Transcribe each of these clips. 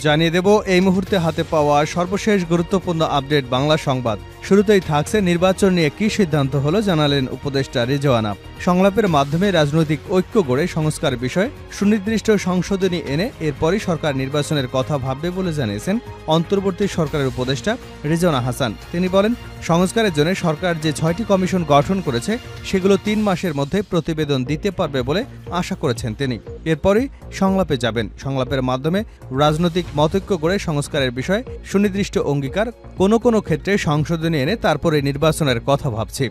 জানিয়ে দেব এই মুহূর্তে হাতে পাওয়া সর্বশেষ গুরুত্বপূর্ণ আপডেট বাংলা সংবাদ। শুরুতেই থাকছে নির্বাচন নিয়ে কি সিদ্ধান্ত হলো জানালেন উপদেষ্টা রিজওয়ানা। সংলাপের মাধ্যমে রাজনৈতিক ঐক্য গড়ে সংস্কার বিষয়ে সুনির্দিষ্ট সংশোধনী এনে এরপরই সরকার নির্বাচনের কথা ভাববে বলে জানিয়েছেন অন্তর্বর্তী সরকারের উপদেষ্টা রিজওয়ানা হাসান। তিনি বলেন, সংস্কারের জন্য সরকার যে 6টি কমিশন গঠন করেছে সেগুলো 3 মাসের মধ্যে প্রতিবেদন দিতে পারবে বলে আশা করেছেন তিনি। এরপরই সংলাপে যাবেন। সংলাপের মাধ্যমে রাজনৈতিক মতৈক্য গড়ে সংস্কারের বিষয়ে সুনির্দিষ্ট অঙ্গীকার, কোনো ক্ষেত্রে সংশোধনী এনে তারপরে নির্বাচনের কথা ভাবছি।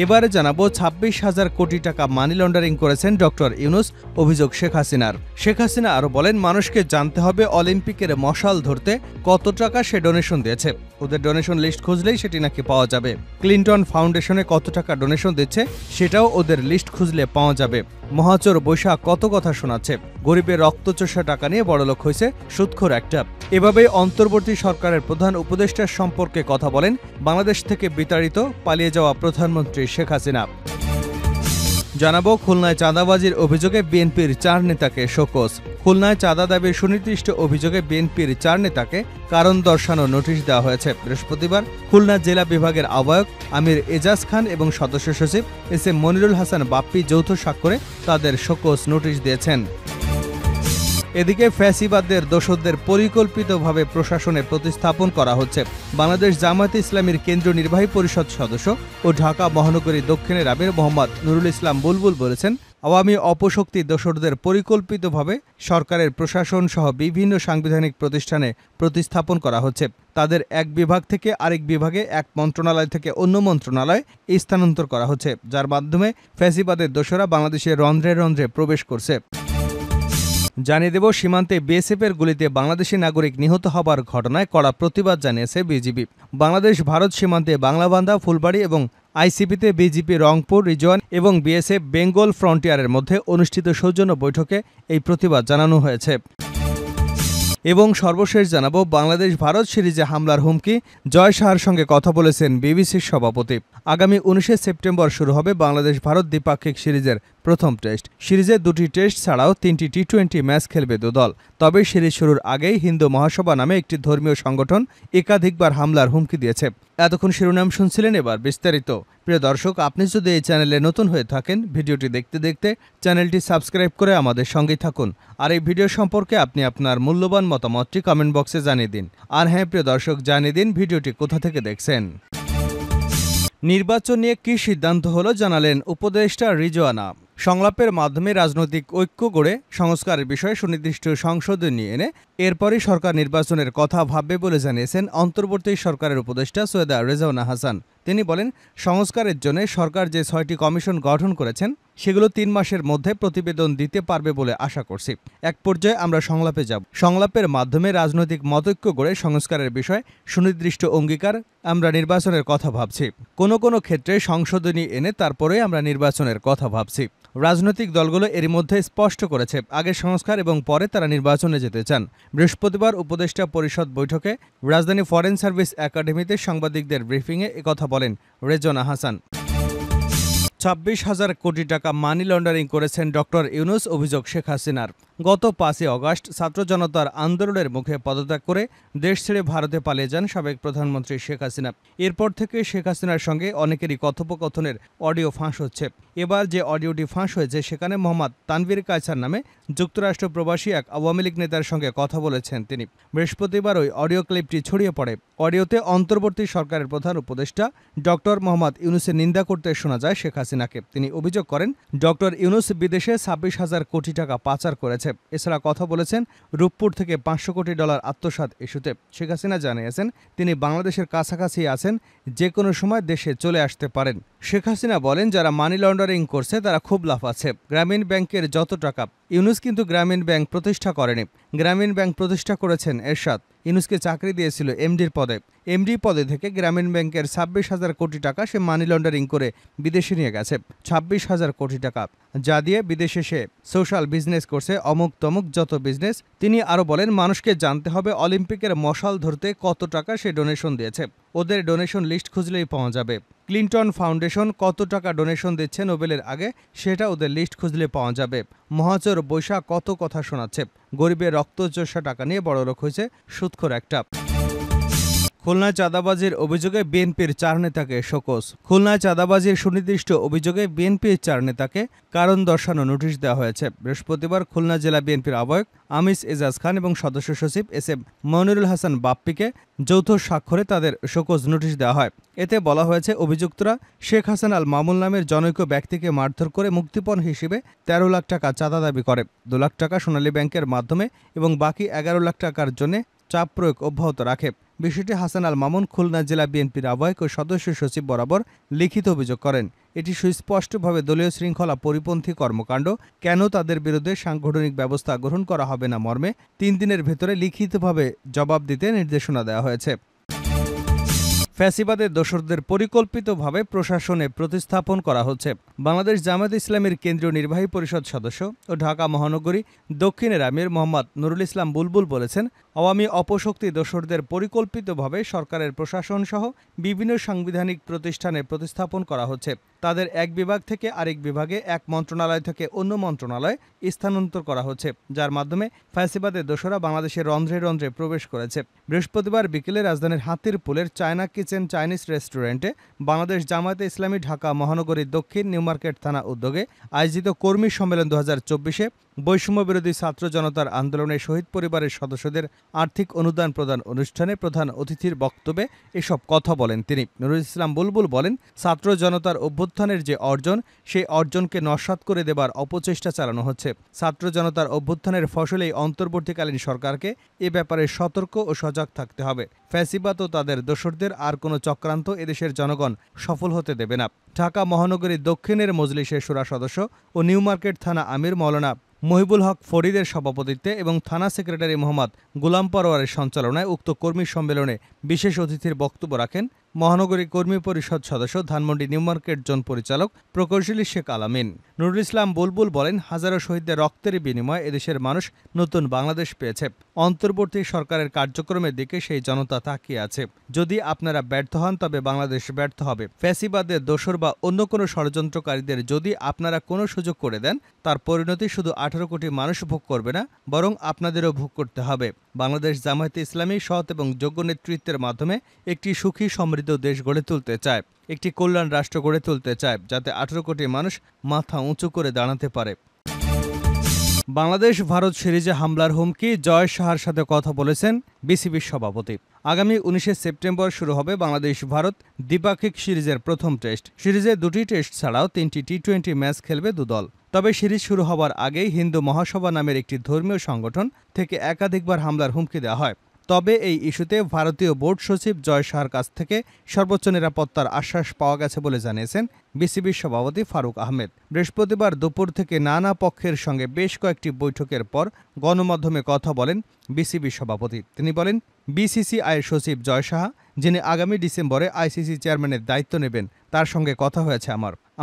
এবারে জানাবো 26,000 কোটি টাকা মানি লন্ডারিং করেছেন ডক্টর ইউনূস, অভিযোগ শেখ হাসিনার। শেখ হাসিনা আরও বলেন, মানুষকে জানতে হবে অলিম্পিকের মশাল ধরতে কত টাকা সে ডোনেশন দিয়েছে। ওদের ডোনেশন লিস্ট খুঁজলেই সেটি নাকি পাওয়া যাবে। ক্লিন্টন ফাউন্ডেশনে কত টাকা ডোনেশন দিচ্ছে সেটাও ওদের লিস্ট খুঁজলে পাওয়া যাবে। মহাচোর বৈশাখ কত কথা শোনাচ্ছে। গরিবের রক্তচোষা টাকা নিয়ে বড়লোক হয়েছে সুদখোর একটা। এভাবেই অন্তর্বর্তী সরকারের প্রধান উপদেষ্টার সম্পর্কে কথা বলেন বাংলাদেশ থেকে বিতাড়িত পালিয়ে যাওয়া প্রধানমন্ত্রী শেখ হাসিনা। জানাবো খুলনায় চাঁদাবাজির অভিযোগে বিএনপির 4 নেতাকে শোকজ। খুলনায় চাঁদা দাবির সুনির্দিষ্ট অভিযোগে বিএনপির 4 নেতাকে কারণ দর্শানো নোটিশ দেওয়া হয়েছে। বৃহস্পতিবার খুলনা জেলা বিভাগের আহ্বায়ক আমির এজাজ খান এবং সদস্য সচিব এস এম মনিরুল হাসান বাপ্পি যৌথ স্বাক্ষরে তাদের শোকজ নোটিশ দিয়েছেন। এদিকে ফ্যাসিবাদদের দোসরদের পরিকল্পিতভাবে প্রশাসনে প্রতিস্থাপন করা হচ্ছে। বাংলাদেশ জামায়াতে ইসলামীর কেন্দ্রীয় নির্বাহী পরিষদ সদস্য ও ঢাকা মহানগরী দক্ষিণের আমির মোহাম্মদ নুরুল ইসলাম বুলবুল বলেছেন, আওয়ামী অপশক্তি দোসরদের পরিকল্পিতভাবে সরকারের প্রশাসন সহ বিভিন্ন সাংবিধানিক প্রতিষ্ঠানে প্রতিস্থাপন করা হচ্ছে। তাদের এক বিভাগ থেকে আরেক বিভাগে, এক মন্ত্রণালয় থেকে অন্য মন্ত্রণালয়ে স্থানান্তর করা হচ্ছে, যার মাধ্যমে ফ্যাসিবাদের দোসররা বাংলাদেশের রন্ধ্রে রন্ধ্রে প্রবেশ করছে। জানিয়ে দেব, সীমান্তে বিএসএফের গুলিতে বাংলাদেশি নাগরিক নিহত হবার ঘটনায় কড়া প্রতিবাদ জানিয়েছে বিজিবি। বাংলাদেশ ভারত সীমান্তে বাংলাবান্ধা, ফুলবাড়ী এবং আইসিপিতে বিজিপি রংপুর রিজিয়ন এবং বিএসএফ বেঙ্গল ফ্রন্টিয়ারের মধ্যে অনুষ্ঠিত সৌজন্য বৈঠকে এই প্রতিবাদ জানানো হয়েছে। এবং সর্বশেষ জানাবো, বাংলাদেশ ভারত সিরিজে হামলার হুমকি, জয় শাহর সঙ্গে কথা বলেছেন বিবিসির সভাপতি। আগামী 19 সেপ্টেম্বর শুরু হবে বাংলাদেশ ভারত দ্বিপাক্ষিক সিরিজের প্রথম টেস্ট। সিরিজে 2টি টেস্ট ছাড়াও 3টি টি-20 ম্যাচ খেলবে দুদল। তবে সিরিজ শুরুর আগেই হিন্দু মহাসভা নামে একটি ধর্মীয় সংগঠন একাধিকবার হামলার হুমকি দিয়েছে। এতক্ষণ শিরোনাম শুনছিলেন, এবার বিস্তারিত। প্রিয় দর্শক, আপনি যদি এই চ্যানেলে নতুন হয়ে থাকেন, ভিডিওটি দেখতে দেখতে চ্যানেলটি সাবস্ক্রাইব করে আমাদের সঙ্গেই থাকুন। আর এই ভিডিও সম্পর্কে আপনি আপনার মূল্যবান মতামতটি কমেন্ট বক্সে জানিয়ে দিন। আর হ্যাঁ প্রিয় দর্শক, জানিয়ে দিন ভিডিওটি কোথা থেকে দেখছেন। নির্বাচন নিয়ে কী সিদ্ধান্ত হলো জানালেন উপদেষ্টা রিজওয়ানা। সংলাপের মাধ্যমে রাজনৈতিক ঐক্য গড়ে সংস্কারের বিষয়ে সুনির্দিষ্ট সংশোধনী এনে এরপরই সরকার নির্বাচনের কথা ভাববে বলে জানিয়েছেন অন্তর্বর্তী সরকারের উপদেষ্টা সৈয়দা রিজওয়ানা হাসান। তিনি বলেন, সংস্কারের জন্য সরকার যে 6টি কমিশন গঠন করেছেন সেগুলো 3 মাসের মধ্যে প্রতিবেদন দিতে পারবে বলে আশা করছি। এক পর্যায়ে আমরা সংলাপে যাব। সংলাপের মাধ্যমে রাজনৈতিক মতৈক্য গড়ে সংস্কারের বিষয়ে সুনির্দিষ্ট অঙ্গীকার, আমরা নির্বাচনের কথা ভাবছি। কোনো ক্ষেত্রে সংশোধনী এনে তারপরে আমরা নির্বাচনের কথা ভাবছি। রাজনৈতিক দলগুলো এরই মধ্যে স্পষ্ট করেছে আগে সংস্কার এবং পরে তারা নির্বাচনে যেতে চান। বৃহস্পতিবার উপদেষ্টা পরিষদ বৈঠকে রাজধানী ফরেন সার্ভিস একাডেমিতে সাংবাদিকদের ব্রিফিংয়ে একথা বলেন রিজওয়ানা হাসান। 26,000 কোটি টাকা মানি লন্ডারিং করেছেন ডক্টর ইউনূস, অভিযোগ শেখ হাসিনার। গত 5 অগাস্ট ছাত্র জনতার আন্দোলনের মুখে পদত্যাগ করে দেশ ছেড়ে ভারতে পালিয়ে যান সাবেক প্রধানমন্ত্রী শেখ হাসিনা। এরপর থেকে শেখ হাসিনার সঙ্গে অনেকেরই কথোপকথনের অডিও ফাঁস হচ্ছে। এবার যে অডিওটি ফাঁস হয়েছে সেখানে মোহাম্মদ তানভীর কায়সার নামে যুক্তরাষ্ট্র প্রবাসী এক আওয়ামী লীগ নেতার সঙ্গে কথা বলেছেন তিনি। বৃহস্পতিবার ওই অডিও ক্লিপটি ছড়িয়ে পড়ে। অডিওতে অন্তর্বর্তী সরকারের প্রধান উপদেষ্টা ডক্টর মোহাম্মদ ইউনূসের নিন্দা করতে শোনা যায় শেখ হাসিনাকে। তিনি অভিযোগ করেন, ডক্টর ইউনূস বিদেশে 26,000 কোটি টাকা পাচার করেছে। এছাড়া কথা বলেছেন রূপপুর থেকে $500 কোটি আত্মসাৎ ইস্যুতে। শেখ হাসিনা জানিয়েছেন তিনি বাংলাদেশের কাছাকাছি আছেন, যে কোনো সময় দেশে চলে আসতে পারেন। শেখ হাসিনা বলেন, যারা মানি লন্ডারিং করছে তারা খুব লাফাচ্ছে। গ্রামীণ ব্যাংকের যত টাকা, ইউনূস কিন্তু গ্রামীণ ব্যাংক প্রতিষ্ঠা করেনি। গ্রামীণ ব্যাংক প্রতিষ্ঠা করেছেন এরশাদ। ইউনূসকে চাকরি দিয়েছিল এমডির পদে। এমডি পদে থেকে গ্রামীণ ব্যাংকের 26,000 কোটি টাকা সে মানি লন্ডারিং করে বিদেশে নিয়ে গেছে। 26,000 কোটি টাকা, যা দিয়ে বিদেশে সে সোশ্যাল বিজনেস করছে, অমুক তমুক যত বিজনেস। তিনি আরও বলেন, মানুষকে জানতে হবে অলিম্পিকের মশাল ধরতে কত টাকা সে ডোনেশন দিয়েছে। ওদের ডোনেশন লিস্ট খুঁজলেই পাওয়া যাবে। ক্লিনটন ফাউন্ডেশন কত টাকা ডোনেশন দিচ্ছে নোবেলের আগে সেটা ওদের লিস্ট খুঁজলে পাওয়া যাবে। মহাচোর বৈশাখ কত কথা শোনাচ্ছে। গরিবের রক্তচোষা টাকা নিয়ে বড়লোক হয়েছে সুদখোর একটা। খুলনায় চাঁদাবাজির অভিযোগে বিএনপির 4 নেতাকে শোকজ। খুলনায় চাঁদাবাজির সুনির্দিষ্ট অভিযোগে বিএনপির 4 নেতাকে কারণ দর্শানো নোটিশ দেওয়া হয়েছে। বৃহস্পতিবার খুলনা জেলা বিএনপির আহ্বায়ক আমিস এজাজ খান এবং সদস্য সচিব এস.এম. মনিরুল হাসান বাপ্পীকে যৌথ স্বাক্ষরে তাদের শোকজ নোটিশ দেওয়া হয়। এতে বলা হয়েছে, অভিযুক্তরা শেখ হাসান আল মামুন নামের জনৈক ব্যক্তিকে মারধর করে মুক্তিপণ হিসেবে 13 লাখ টাকা চাঁদা দাবি করে। 2 লাখ টাকা সোনালী ব্যাংকের মাধ্যমে এবং বাকি 11 লাখ টাকার জন্য চাপ প্রয়োগ অব্যাহত রাখে। বিষয়টি হাসান আল মামুন খুলনা জেলা বিএনপির আহ্বায়ক ও সদস্য সচিব বরাবর লিখিত অভিযোগ করেন। এটি সুস্পষ্টভাবে দলীয় শৃঙ্খলা পরিপন্থী কর্মকাণ্ড, কেন তাদের বিরুদ্ধে সাংগঠনিক ব্যবস্থা গ্রহণ করা হবে না মর্মে 3 দিনের ভেতরে লিখিতভাবে জবাব দিতে নির্দেশনা দেওয়া হয়েছে। ফ্যাসিবাদের দোসরদের পরিকল্পিতভাবে প্রশাসনে প্রতিস্থাপন করা হচ্ছে। বাংলাদেশ জামায়াতে ইসলামীর কেন্দ্রীয় নির্বাহী পরিষদ সদস্য ও ঢাকা মহানগরী দক্ষিণের আমির মোহাম্মদ নুরুল ইসলাম বুলবুল বলেছেন, আওয়ামী অপশক্তি দোসরদের পরিকল্পিতভাবে সরকারের প্রশাসন সহ বিভিন্ন সাংবিধানিক প্রতিষ্ঠানে প্রতিস্থাপন করা হচ্ছে। তাদের এক বিভাগ থেকে আরেক বিভাগে, এক মন্ত্রণালয় থেকে অন্য মন্ত্রণালয়ে স্থানান্তর করা হচ্ছে, যার মাধ্যমে ফ্যাসিবাদের দোসররা বাংলাদেশের রন্ধ্রে রন্ধ্রে প্রবেশ করেছে। বৃহস্পতিবার বিকেলে রাজধানীর হাতিরপুলের চায়না কিচেন চাইনিজ রেস্টুরেন্টে বাংলাদেশ জামায়াতে ইসলামী ঢাকা মহানগরীর দক্ষিণ নিউ মার্কেট থানা উদ্যোগে আয়োজিত কর্মী সম্মেলন 2024-এ বৈষম্য বিরোধী ছাত্র জনতার আন্দোলনে শহীদ পরিবারের সদস্যদের আর্থিক অনুদান প্রদান অনুষ্ঠানে প্রধান অতিথির বক্তব্যে এসব কথা বলেন তিনি। নুরুল ইসলাম বুলবুল বলেন, ছাত্র জনতার অভ্যুত্থানের যে অর্জন, সেই অর্জনকে নস্যাৎ করে দেবার অপচেষ্টা চালানো হচ্ছে। ছাত্র জনতার অভ্যুত্থানের ফসলেই অন্তর্বর্তীকালীন সরকারকে এ ব্যাপারে সতর্ক ও সজাগ থাকতে হবে। ফ্যাসিবাদ ও তাদের দোসরদের আর কোনো চক্রান্ত এদেশের জনগণ সফল হতে দেবে না। ঢাকা মহানগরীর দক্ষিণের মজলিসের শুরা সদস্য ও নিউ মার্কেট থানা আমির মাওলানা মহিবুল হক ফরিদের সভাপতিত্বে এবং থানা সেক্রেটারি মোহাম্মদ গোলাম পরোয়ারের সঞ্চালনায় উক্ত কর্মী সম্মেলনে বিশেষ অতিথির বক্তব্য রাখেন মহানগরী কর্মী পরিষদ সদস্য ধানমন্ডি নিউ মার্কেট জোন পরিচালক প্রকৌশলী শেখ আলামিন। নুরুল ইসলাম বুলবুল বলেন, হাজারো শহীদদের রক্তের বিনিময়ে এদেশের মানুষ নতুন বাংলাদেশ পেয়েছে। অন্তর্বর্তী সরকারের কার্যক্রমের দিকে সেই জনতা তাকিয়ে আছে। যদি আপনারা ব্যর্থ হন তবে বাংলাদেশ ব্যর্থ হবে। ফ্যাসিবাদের দোসর বা অন্য কোনো ষড়যন্ত্রকারীদের যদি আপনারা কোনো সুযোগ করে দেন, তার পরিণতি শুধু 18 কোটি মানুষ ভোগ করবে না, বরং আপনাদেরও ভোগ করতে হবে। বাংলাদেশ জামায়াতে ইসলামী সৎ এবং যোগ্য নেতৃত্বের মাধ্যমে একটি সুখী সমৃদ্ধ দেশ গড়ে তুলতে চায়, একটি কল্যাণ রাষ্ট্র গড়ে তুলতে চায়, যাতে 18 কোটি মানুষ মাথা উঁচু করে দাঁড়াতে পারে। বাংলাদেশ ভারত সিরিজে হামলার হুমকি, জয় শাহর সাথে কথা বলেছেন বিসিবির সভাপতি। আগামী 19 সেপ্টেম্বর শুরু হবে বাংলাদেশ ভারত দ্বিপাক্ষিক সিরিজের প্রথম টেস্ট। সিরিজে 2টি টেস্ট ছাড়াও 3টি টি-20 ম্যাচ খেলবে 2 দল। তবে সিরিজ শুরু হওয়ার আগেই হিন্দু মহাসভা নামের একটি ধর্মীয় সংগঠন থেকে একাধিকবার হামলার হুমকি দেওয়া হয়। তবে এই ইস্যুতে ভারতীয় বোর্ড সচিব জয় শাহর কাছ থেকে সর্বোচ্চ নিরাপত্তার আশ্বাস পাওয়া গেছে বলে জানিয়েছেন বিসিবির সভাপতি ফারুক আহমেদ। বৃহস্পতিবার দুপুর থেকে নানা পক্ষের সঙ্গে বেশ কয়েকটি বৈঠকের পর গণমাধ্যমে কথা বলেন বিসিবির সভাপতি। তিনি বলেন, বিসিসিআইয়ের সচিব জয় শাহ, যিনি আগামী ডিসেম্বরে আইসিসি চেয়ারম্যানের দায়িত্ব নেবেন, তার সঙ্গে কথা হয়েছে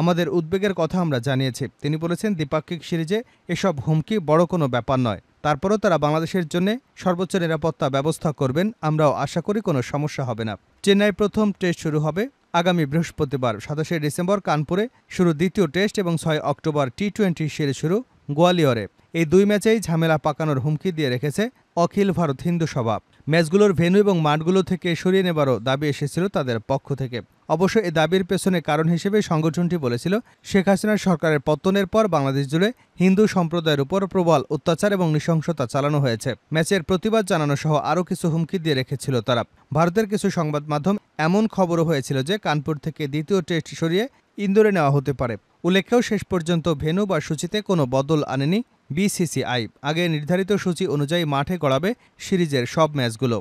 আমাদের উদ্বেগের কথা আমরা জানিয়েছি। তিনি বলেছেন, দ্বিপাক্ষিক সিরিজে এসব হুমকি বড় কোনো ব্যাপার নয়, তারপরও তারা বাংলাদেশের জন্য সর্বোচ্চ নিরাপত্তা ব্যবস্থা করবেন। আমরাও আশা করি কোনো সমস্যা হবে না। চেন্নাই প্রথম টেস্ট শুরু হবে আগামী বৃহস্পতিবার। 27 ডিসেম্বর কানপুরে শুরু দ্বিতীয় টেস্ট এবং 6 অক্টোবর টি-20 সিরিজ শুরু গোয়ালিয়রে। এই 2 ম্যাচেই ঝামেলা পাকানোর হুমকি দিয়ে রেখেছে অখিল ভারত হিন্দু সভা। ম্যাচগুলোর ভেন্যু এবং মাঠগুলো থেকে সরিয়ে নেবারও দাবি এসেছিল তাদের পক্ষ থেকে। অবশ্য এ দাবির পেছনে কারণ হিসেবে সংগঠনটি বলেছিল, শেখ হাসিনার সরকারের পতনের পর বাংলাদেশ জুড়ে হিন্দু সম্প্রদায়ের উপর প্রবল অত্যাচার এবং নৃশংসতা চালানো হয়েছে। ম্যাচের প্রতিবাদ জানানো সহ আরও কিছু হুমকি দিয়ে রেখেছিল তারা। ভারতের কিছু সংবাদ মাধ্যম এমন খবরও হয়েছিল যে কানপুর থেকে দ্বিতীয় টেস্ট সরিয়ে ইন্দোরে নেওয়া হতে পারে। উল্লেখ্য, শেষ পর্যন্ত ভেন্যু বা সূচিতে কোনো বদল আনেনি বিসিসিআই। আগে নির্ধারিত সূচি অনুযায়ী মাঠে গড়াবে সিরিজের সব ম্যাচগুলো।